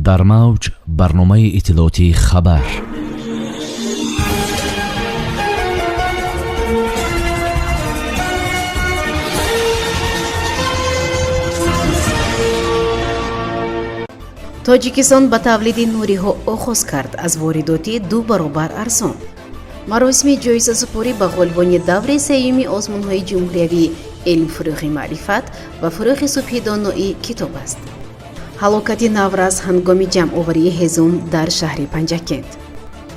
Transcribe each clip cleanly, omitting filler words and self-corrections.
дар мавҷ барномаи иттилоотии хабар. тоҷикистон ба тавлиди нуриҳо оғоз кард, аз воридоти 2 баробар арзон. маросими ҷоизасупорӣ ба ғолибони даври сеюми озмунҳои ҷумҳуриявии илм, фурӯғи маърифат ва фурӯғи субҳи доноӣ китоб аст. ҳалокати навраз ҳангоми ҷамъоварии ҳезум дар шаҳри Панҷакент.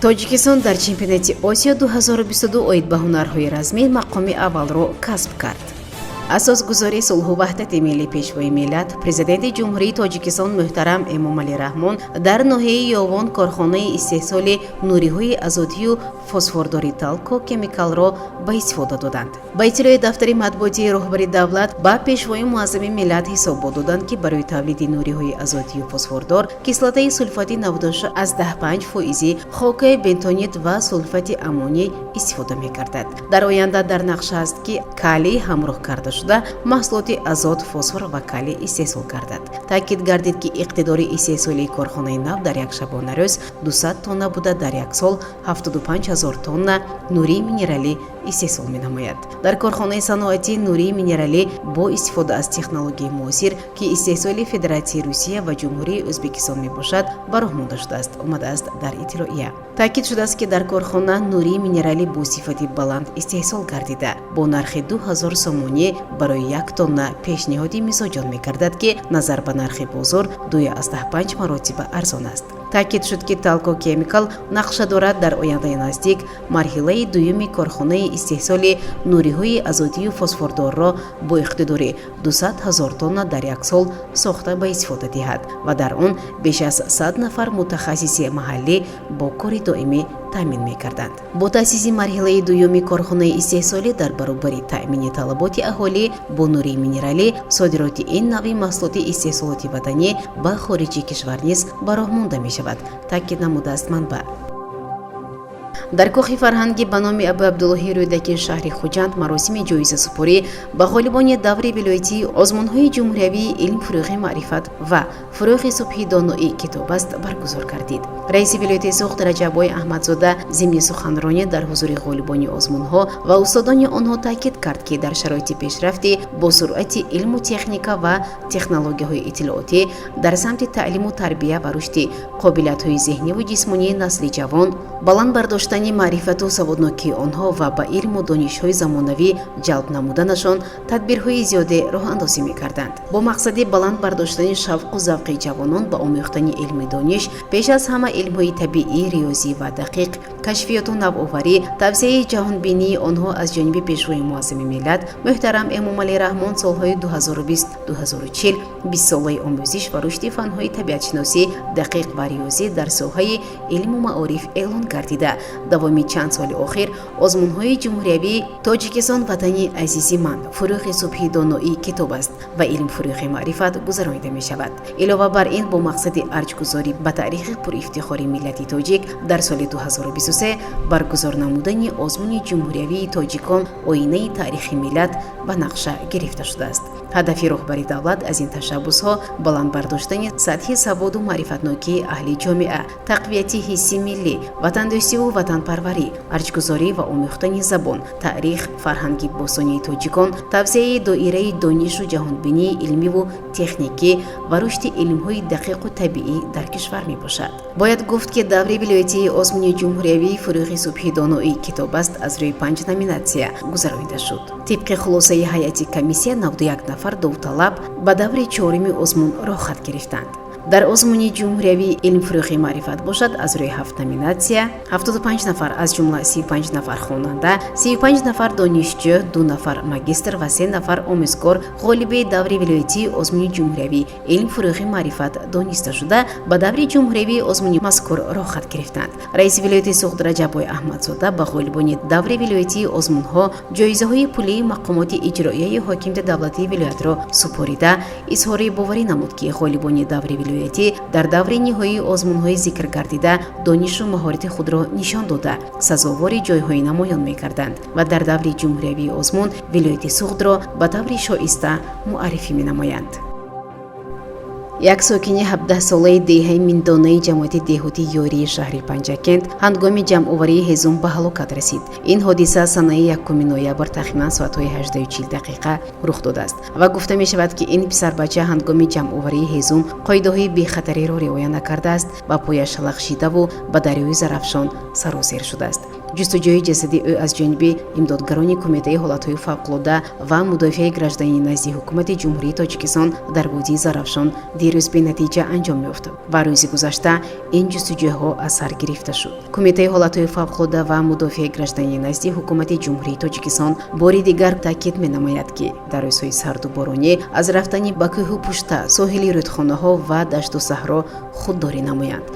тоҷикистон дар чемпионати Осиё 2022 оид ба ҳунарҳои размӣ мақоми аввалро касб кард. асосгузори сулҳу ваҳдати миллӣ пешвои миллат, президенти ҷумҳурии тоҷикистон муҳтарам Эмомалӣ Раҳмон дар ноҳияи Ёвон корхонаи истеҳсоли нуриҳои азотию фосфордори Талко Кемикалро ба истифода доданд. ба иттилои дафтари матбуотии роҳбари давлат ба пешвои муаззами миллат ҳисобот доданд, ки барои тавлиди нуриҳои азотию фосфордор кислотаи сулфати 96.5% хокаи бентонит ва сулфати аммоний истифода мекардад. дар оянда дар нақша аст, ки калий ҳамроҳ карда шуда маҳсулоти азот, фосфор ва калий истеҳсол гардад. таъкид гардид, ки иқтидори истеҳсолии корхонаи нав дар як шабонарӯз 200 тонна буда, дар як сол 75,000 тонна нурии минералӣ истеҳсол менамояд. дар корхонаи саноати нурии минералӣ бо истифода аз технологияи муосир, ки истеҳсоли Федератсияи Русия ва Ҷумҳурии Ӯзбекистон мебошад, ба роҳ монда шудааст, омадааст дар иттилоия. таъкид шудааст, ки дар корхона нурии минералӣ бо сифати баланд истеҳсол гардида, бо нархи 2000 сомонӣ барои 1 тонна пешниҳоди мизоҷон мекардад, ки назар ба нархи бозор 2,5 маротиба арзон аст. таъкид шуд, ки Талко Кемикал нақша дорад дар ояндаи наздик марҳилаи дуюми корхонаи истеҳсоли нуриҳои азотию фосфордорро бо иқтидори 200,000 тонна дар як сол сохта ба истифода диҳад ва дар он беш аз 100 нафар мутахассиси маҳаллӣ бо кори доимӣ таъмин мекарданд. бо таъсиси марҳилаи дуюми корхонаи истеҳсолӣ дар баробари таъмини талаботи аҳолӣ бо нурии минералӣ, содироти ин навъи маҳсулоти истеҳсолоти ватанӣ ба хориҷи кишвар низ ба роҳ монда мешавад, таъкид намудааст манбаъ. дар кӯхи фарҳангӣ ба номи Абу Абдуллоҳи Рӯйдаки шаҳри Хуҷанд маросими ҷоизасупорӣ ба ғолибони даври вилоятии озмунҳои ҷумҳуриявии илм, фурӯғи маърифат ва фурӯғи субҳи доноӣ китоб аст баргузор гардид. раиси вилояти Суғд Раҷаббой Аҳмадзода зимни суханронӣ дар ҳузури ғолибони озмунҳо ва устодони онҳо таъкид кард, ки дар шароити пешрафти бо суръати илму техника ва технологияҳои иттилоотӣ дар самти таълиму тарбия ва рушди қобилиятҳои зеҳниву ҷисмонии насли ҷавон баланд бардоштани маърифату саводнокии онҳо ва ба илму донишҳои замонавӣ ҷалб намуданашон тадбирҳои зиёде роҳандозӣ мекарданд. бо мақсади баланд бардоштани шавқу завқи ҷавонон ба омӯхтани илми дониш, пеш аз ҳама илмҳои табиӣ, риёзӣ ва дақиқ, кашфиёту навоварӣ, тавсеяи ҷаҳонбинии онҳо аз ҷониби пешвои муаззами миллат муҳтарам Эмомалӣ Раҳмон солҳои 2020-2040 20 солаи омӯзиш ва рушди фанҳои табиатшиносӣ, дақиқ ва риёзӣ дар соҳаи илму маориф эълон гардида, давоми чанд соли охир озмунҳои ҷумҳуриявии Тоҷикистон ватани азизи ман, фурӯғи субҳи доноӣ китоб аст ва илм, фурӯғи маърифат гузаронида мешавад. илова бар ин, бо мақсади арҷгузорӣ ба таърихи пурифтихори миллати тоҷик дар соли 2023 баргузор намудани озмуни ҷумҳуриявии тоҷикон оинаи таърихи миллат ба нақша гирифта шудааст. ҳадафи роҳбари давлат аз ин tashabbusҳо баланд бардоштани сатҳи саводу маърифатнокии аҳли ҷомеа, тақвияти ҳисси миллӣ, ватандӯстиву ватанпарварӣ, арҷгузорӣ ва омӯхтани забон, таърих, фарҳанги бостонии тоҷикон, тавсеяи доираи донишу ҷаҳонбинии илмиву техникӣ ва рушди илмҳои дақиқу табиӣ дар кишвар мебошад. бояд гуфт, ки даври вилоятии озмуни ҷумҳуриявии фурӯғи субҳи доноӣ китоб аст аз рӯи 5 номинатсия гузаронида шуд. тибқи хулосаи ҳайати комиссия 91 нафар довталаб ба даври 4-уми озмун роҳхат гирифтанд. дар озмуни ҷумҳуриявии илм, фурӯғи маърифат бошад аз рӯи 7 номинатсия 75 нафар аз ҷумла 35 нафар хонанда, 35 нафар донишҷӯ, 2 нафар магистр ва 3 нафар омӯзгор ғолиби даври вилоятии озмуни ҷумҳуриявии илм, фурӯғи маърифат дониста шуда ба даври ҷумҳуриявии озмуни мазкур роҳхат гирифтанд. раиси вилояти Суғд Раҷаббой Аҳмадзода ба ғолибони даври вилоятии озмунҳо ҷоизаҳои пулии мақомоти иҷроияи ҳокимияти давлатии вилоятро супорида изҳори боварӣ намуд, ки ғолибони даври вилоятӣ дар даври ниҳоии озмунҳои зикр гардида донишу маҳорати худро нишон дода сазовори ҷойҳои намоён мекарданд ва дар даври ҷумҳуриявии озмун вилояти Суғдро ба таври шоиста муаррифӣ менамоянд. як сокини 17 солаи деҳаи миндонаи ҷамоати деҳотии ёрии шаҳри Панҷакент ҳангоми ҷамъоварии ҳезум ба ҳалокат расид. Ин ҳодиса санаи 1 ноябр тахминан соатҳои 18:40 рух додааст ва гуфта мешавад, ки ин писарбача ҳангоми ҷамъоварии ҳезум қоидаҳои бехатариро риоя накардааст ва пояш лағшидаву ба дарёи Зарафшон сарозер шудааст. ҷустуҷӯи ҷасади ӯ аз ҷониби имдодгарони кумитаи ҳолатҳои фавқулода ва мудофиаи гражданӣ назди ҳукумати ҷумҳурии Тоҷикистон дар водии Зарафшон дирӯз бенатиҷа анҷом ёфт ва рӯзи гузашта ин ҷустуҷӯҳо аз сар гирифта шуд. Кумитаи ҳолатҳои фавқулода ва мудофиаи гражданӣ назди ҳукумати ҷумҳурии Тоҷикистон бори дигар таъкид менамояд, ки дар рӯзҳои сарду боронӣ аз рафтани ба кӯҳу пушта, соҳили рӯдхонаҳо ва дашту саҳро худдорӣ намоянд.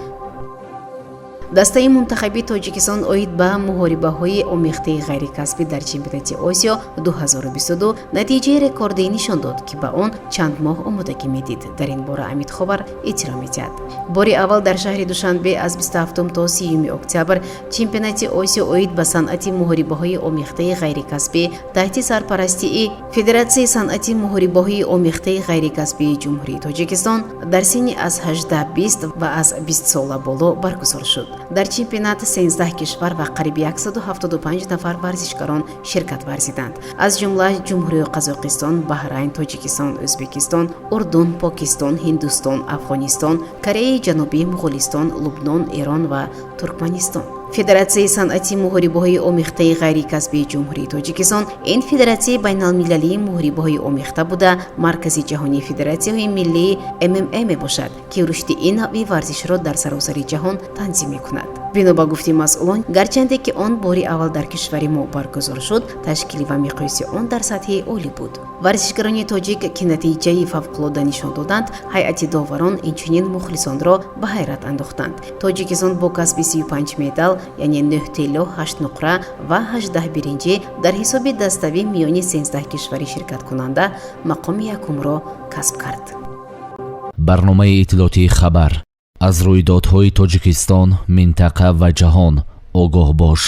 дастаи мунтахаби Тоҷикистон оид ба муҳорибаҳои омехтаи ғайрикасбӣ дар чемпионати Осиё 2022 натиҷаи рекордӣ нишон дод, ки ба он чанд моҳ омодагӣ медид. Дар ин бора Амид Ховар иттилоъ медиҳад. Бори аввал дар шаҳри Душанбе аз 27 то 30 октябр чемпионати Осиё оид ба санъати муҳорибаҳои омехтаи ғайрикасбӣ таҳти сарпарастии Федератсияи санъати муҳорибаҳои омехтаи ғайрикасбии Ҷумҳурии Тоҷикистон дар синни аз 18-20 ва аз 20 сола боло баргузор шуд. дар чемпионат 13 кишвар ва қариби 175 нафар варзишгарон ширкат варзиданд. аз ҷумла ҷумҳурии Қазоқистон, Баҳрайн, Тоҷикистон, Ӯзбекистон, Урдун, Покистон, Ҳиндустон, Афғонистон, Кореяи Ҷанубӣ, Муғулистон, Лубнон, Эрон ва Туркманистон. Федератсияи санъати муҳорибаҳои омехтаи ғайрикасбии Ҷумҳурии Тоҷикистон ин федератсияи байналмилалии муҳорибаҳои омехта буда маркази ҷаҳонии федератсияҳои миллии MMA мебошад, ки рушди ин навъи варзишро дар саросари ҷаҳон танзим мекунад. бино ба гуфти масъулон, гарчанде ки он бори аввал дар кишвари мо баргузор шуд, ташкилӣ ва миқёси он дар сатҳи олӣ буд. варзишгарони тоҷик, ки натиҷаи фавқулода нишон доданд, ҳайати доварон инчунин мухлисонро ба ҳайрат андохтанд. Тоҷикистон бо касби 35 медал, яъне 9 тилло, 8 нуқра ва 18 биринҷӣ дар ҳисоби дастави миёни 13 кишвари ширкаткунанда мақоми якумро касб кард. барномаи иттилоотии хабар аз рӯйдодҳои Тоҷикистон, минтақа ва ҷаҳон огоҳ бош.